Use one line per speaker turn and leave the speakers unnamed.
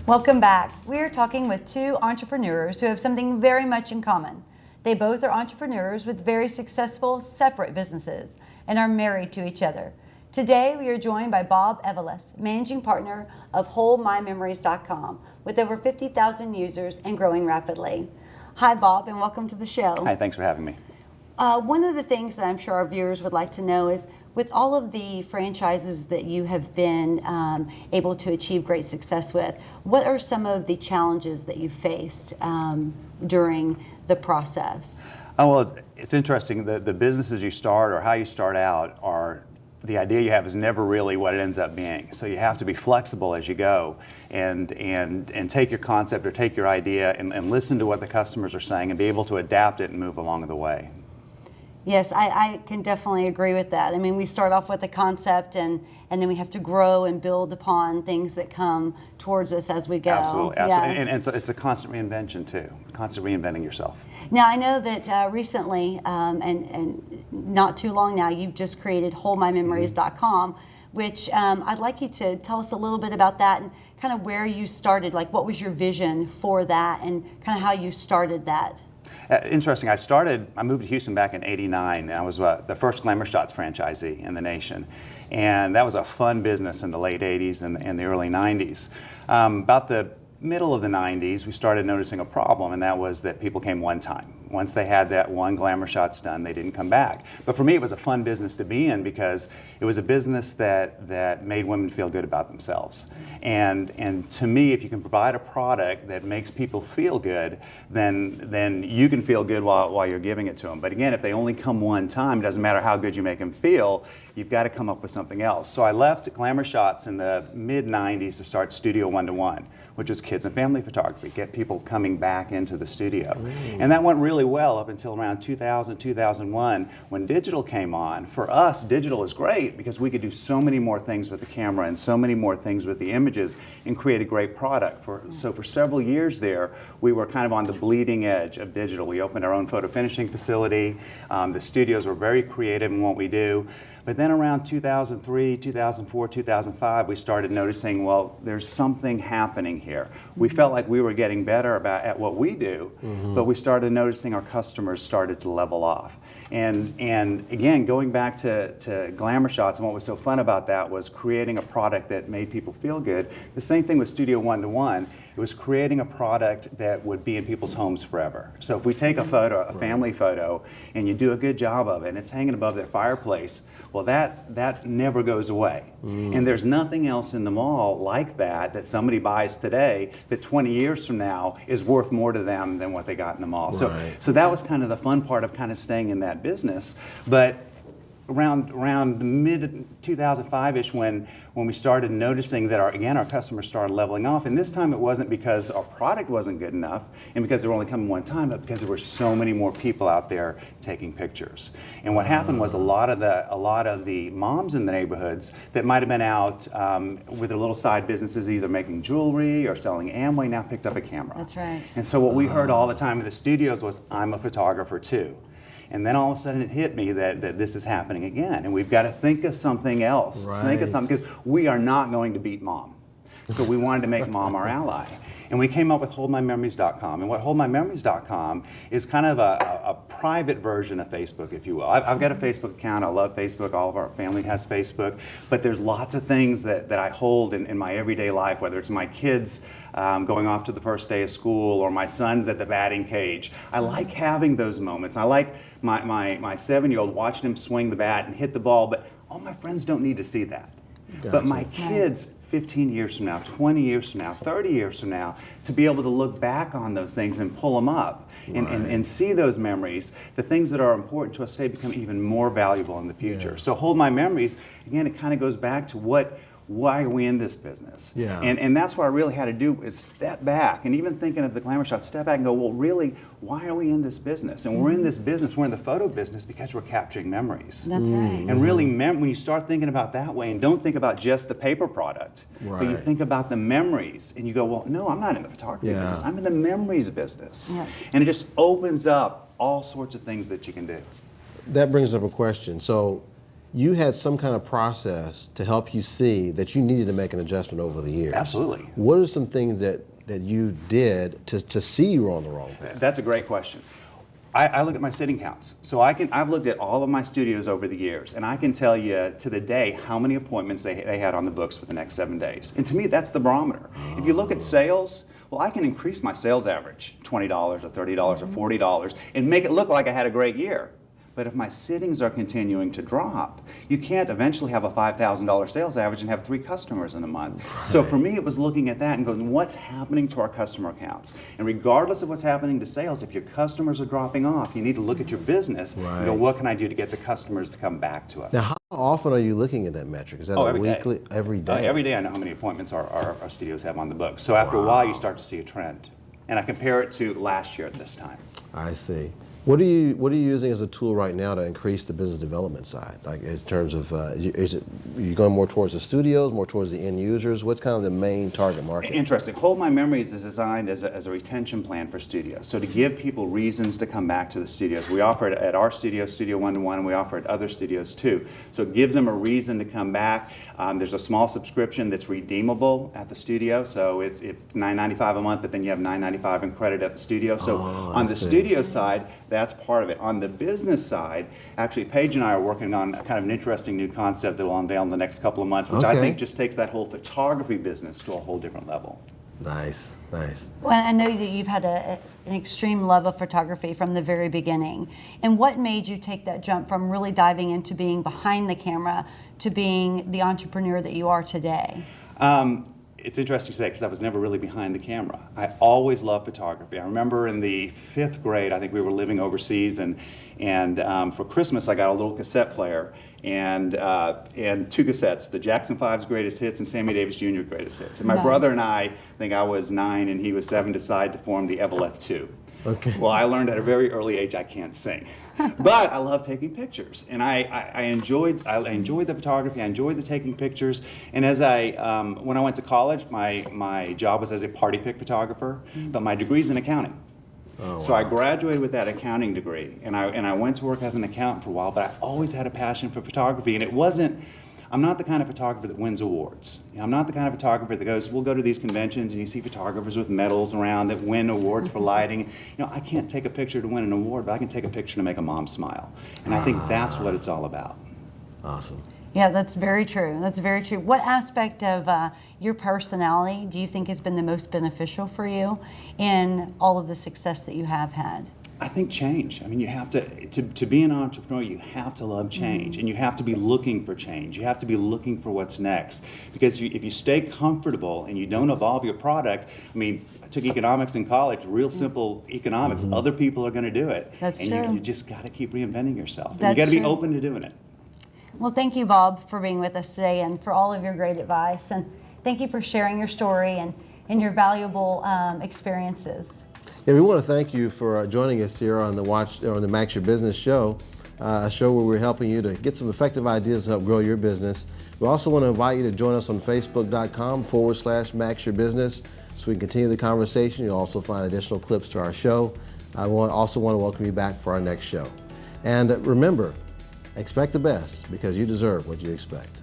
Welcome back. We are talking with two entrepreneurs who have something very much in common. They both are entrepreneurs with very successful separate businesses and are married to each other. Today we are joined by Bob Eveleth, managing partner of HoldMyMemories.com, with over 50,000 users and growing rapidly. Hi Bob, and welcome to the show.
Hi, thanks for having me.
One of the things that I'm sure our viewers would like to know is, with all of the franchises that you have been able to achieve great success with, what are some of the challenges that you faced during the process?
Oh, well, it's interesting. The businesses you start or how you start out are, the idea you have is never really what it ends up being. So you have to be flexible as you go and take your concept or take your idea and listen to what the customers are saying and be able to adapt it and move along the way.
Yes, I can definitely agree with that. I mean, we start off with a concept and then we have to grow and build upon things that come towards us as we go.
Absolutely,
absolutely.
Yeah. And so it's a constant reinvention too, constant reinventing yourself.
Now, I know that recently, and not too long now, you've just created HoldMyMemories.com, which I'd like you to tell us a little bit about that and kind of where you started, like what was your vision for that and kind of how you started that.
Interesting. I moved to Houston back in '89, and I was the first Glamour Shots franchisee in the nation. And that was a fun business in the late '80s and the early '90s. About the middle of the '90s, we started noticing a problem, and that was that people came one time. Once they had that one Glamour Shots done, they didn't come back. But for me, it was a fun business to be in because it was a business that made women feel good about themselves. And to me, if you can provide a product that makes people feel good, then you can feel good while you're giving it to them. But again, if they only come one time, it doesn't matter how good you make them feel, you've got to come up with something else. So I left Glamour Shots in the mid-90s to start Studio 1-to-1, which was kids and family photography, get people coming back into the studio. And that went really well up until around 2000, 2001, when digital came on. For us, digital is great because we could do so many more things with the camera and so many more things with the images and create a great product. So for several years there, we were kind of on the bleeding edge of digital. We opened our own photo finishing facility. The studios were very creative in what we do. But then around 2003, 2004, 2005, we started noticing, well, there's something happening here. We felt like we were getting better at what we do, but we started noticing our customers started to level off. And again, going back to Glamour Shots, and what was so fun about that was creating a product that made people feel good. The same thing with Studio 1-to-1. It was creating a product that would be in people's homes forever. So if we take a photo, a family photo, and you do a good job of it, and it's hanging above their fireplace, well, that never goes away. And there's nothing else in the mall like that somebody buys today that 20 years from now is worth more to them than what they got in the mall.
Right.
So that was kind of the fun part of kind of staying in that business. But around mid 2005-ish when we started noticing that our customers started leveling off, and this time it wasn't because our product wasn't good enough and because they were only coming one time, but because there were so many more people out there taking pictures. And what happened was a lot of the moms in the neighborhoods that might have been out with their little side businesses, either making jewelry or selling Amway, now picked up a camera.
That's right.
And so what we heard all the time in the studios was, I'm a photographer too. And then all of a sudden it hit me that this is happening again, and we've got to think of something else.
Right.
Think of something, because we are not going to beat mom. So we wanted to make mom our ally. And we came up with HoldMyMemories.com. And what HoldMyMemories.com is kind of a private version of Facebook, if you will. I've got a Facebook account. I love Facebook. All of our family has Facebook. But there's lots of things that I hold in my everyday life, whether it's my kids going off to the first day of school or my son's at the batting cage. I like having those moments. I like my 7-year-old watching him swing the bat and hit the ball, but all my friends don't need to see that.
Gotcha.
But my kids, 15 years from now, 20 years from now, 30 years from now, to be able to look back on those things and pull them up and see those memories, the things that are important to us today become even more valuable in the future.
Yeah.
So Hold My Memories, again, it kind of goes back to why are we in this business?
Yeah.
And that's what I really had to do is step back, and even thinking of the Glamour Shot, step back and go, well, really, why are we in this business? And we're in this business, we're in the photo business because we're capturing memories.
That's right.
And really, when you start thinking about that way, and don't think about just the paper product, but you
Right.
think about the memories, and you go, well, no, I'm not in the photography
Yeah.
business, I'm in the memories business.
Yeah.
And it just opens up all sorts of things that you can do.
That brings up a question. So you had some kind of process to help you see that you needed to make an adjustment over the years.
Absolutely.
What are some things that you did to see you were on the wrong path?
That's a great question. I look at my sitting counts. So I've looked at all of my studios over the years, and I can tell you to the day how many appointments they had on the books for the next 7 days. And to me, that's the barometer. If you look at sales, well, I can increase my sales average $20 or $30 or $40 and make it look like I had a great year. But if my sittings are continuing to drop, you can't eventually have a $5,000 sales average and have 3 customers in a month. Right. So for me, it was looking at that and going, what's happening to our customer accounts? And regardless of what's happening to sales, if your customers are dropping off, you need to look at your business and go, what can I do to get the customers to come back to us?
Now, how often are you looking at that metric? Is that a weekly, every day?
Every day I know how many appointments our studios have on the books. So after a while, you start to see a trend. And I compare it to last year at this time.
I see. What are you using as a tool right now to increase the business development side? Like in terms of, are you going more towards the studios, more towards the end users? What's kind of the main target market?
Interesting. Hold My Memories is designed as a retention plan for studios. So to give people reasons to come back to the studios. We offer it at our studio, Studio 1-to-1, and we offer it at other studios too. So it gives them a reason to come back. There's a small subscription that's redeemable at the studio. So it's $9.95 a month, but then you have $9.95 in credit at the studio. So on the studio side, that's part of it. On the business side, actually, Paige and I are working on kind of an interesting new concept that we'll unveil in the next couple of months, which I think just takes that whole photography business to a whole different level.
Nice, nice.
Well, I know that you've had an extreme love of photography from the very beginning. And what made you take that jump from really diving into being behind the camera to being the entrepreneur that you are today?
It's interesting to say because I was never really behind the camera. I always loved photography. I remember in the 5th grade, I think we were living overseas, and for Christmas I got a little cassette player and 2 cassettes, the Jackson 5's Greatest Hits and Sammy Davis Jr. Greatest Hits. And my brother and I think I was 9 and he was 7, decided to form the Eveleth 2. Okay. Well, I learned at a very early age I can't sing, but I love taking pictures, and I enjoyed the photography. I enjoyed the taking pictures, and as when I went to college, my job was as a party pic photographer, but my degree's in accounting. Oh, so wow. I graduated with that accounting degree, and I went to work as an accountant for a while, but I always had a passion for photography, and it wasn't. I'm not the kind of photographer that wins awards. I'm not the kind of photographer that goes, we'll go to these conventions and you see photographers with medals around that win awards for lighting. I can't take a picture to win an award, but I can take a picture to make a mom smile. And I think that's what it's all about.
Awesome.
Yeah, that's very true. That's very true. What aspect of your personality do you think has been the most beneficial for you in all of the success that you have had?
I think change. I mean, you have to be an entrepreneur, you have to love change, and you have to be looking for change. You have to be looking for what's next. Because if you stay comfortable and you don't evolve your product, I mean, I took economics in college, real simple economics. Other people are going to do it.
That's true.
And you just got to keep reinventing yourself. And you got to be open to doing it.
Well, thank you, Bob, for being with us today and for all of your great advice. And thank you for sharing your story and your valuable experiences.
Yeah, we want to thank you for joining us here on the Max Your Business show, a show where we're helping you to get some effective ideas to help grow your business. We also want to invite you to join us on Facebook.com/Max Your Business so we can continue the conversation. You'll also find additional clips to our show. I also want to welcome you back for our next show. And remember, expect the best because you deserve what you expect.